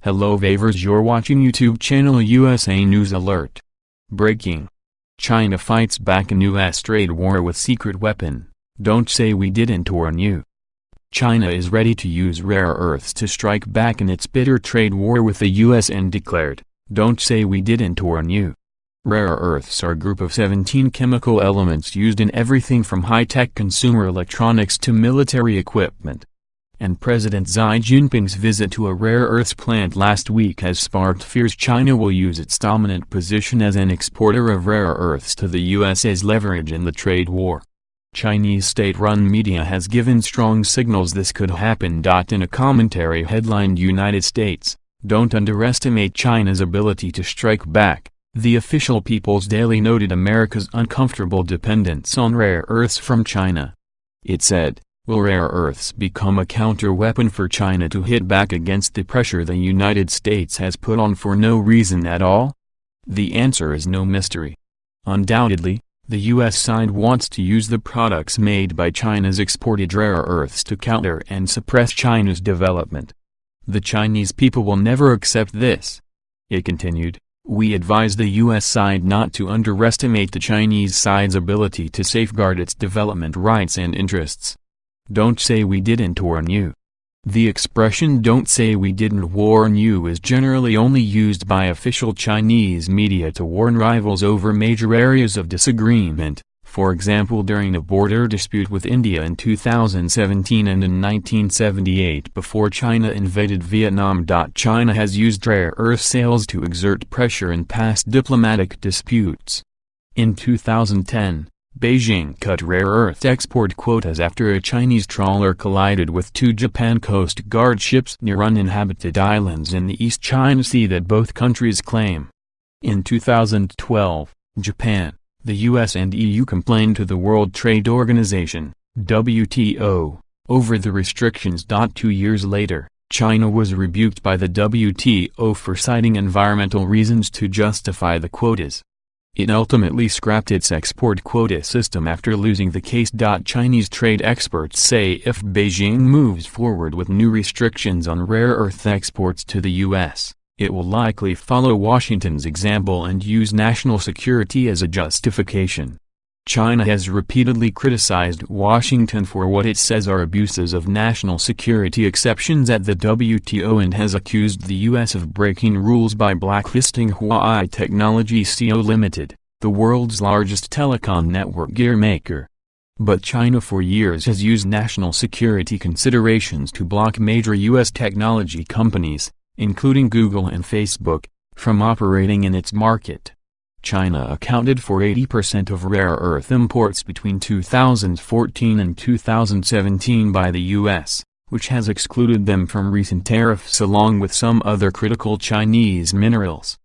Hello Vavers, you're watching YouTube channel USA News Alert. Breaking. China fights back in US trade war with secret weapon. Don't say we didn't warn you. China is ready to use rare earths to strike back in its bitter trade war with the US and declared, "Don't say we didn't warn you." Rare earths are a group of 17 chemical elements used in everything from high-tech consumer electronics to military equipment. And President Xi Jinping's visit to a rare earths plant last week has sparked fears China will use its dominant position as an exporter of rare earths to the US as leverage in the trade war. Chinese state-run media has given strong signals this could happen. In a commentary headlined "United States, don't underestimate China's ability to strike back," the official People's Daily noted America's uncomfortable dependence on rare earths from China. It said, "Will rare earths become a counter-weapon for China to hit back against the pressure the United States has put on for no reason at all?" The answer is no mystery. Undoubtedly, the U.S. side wants to use the products made by China's exported rare earths to counter and suppress China's development. The Chinese people will never accept this. It continued, "We advise the U.S. side not to underestimate the Chinese side's ability to safeguard its development rights and interests. Don't say we didn't warn you." The expression "don't say we didn't warn you" is generally only used by official Chinese media to warn rivals over major areas of disagreement, for example during a border dispute with India in 2017 and in 1978 before China invaded Vietnam. China has used rare earth sales to exert pressure in past diplomatic disputes. In 2010, Beijing cut rare earth export quotas after a Chinese trawler collided with two Japan Coast Guard ships near uninhabited islands in the East China Sea that both countries claim. In 2012, Japan, the US and EU complained to the World Trade Organization, WTO, over the restrictions. 2 years later, China was rebuked by the WTO for citing environmental reasons to justify the quotas. It ultimately scrapped its export quota system after losing the case. Chinese trade experts say if Beijing moves forward with new restrictions on rare earth exports to the U.S., it will likely follow Washington's example and use national security as a justification. China has repeatedly criticized Washington for what it says are abuses of national security exceptions at the WTO and has accused the U.S. of breaking rules by blacklisting Huawei Technology Co. Limited, the world's largest telecom network gear maker. But China for years has used national security considerations to block major U.S. technology companies, including Google and Facebook, from operating in its market. China accounted for 80% of rare earth imports between 2014 and 2017 by the U.S., which has excluded them from recent tariffs along with some other critical Chinese minerals.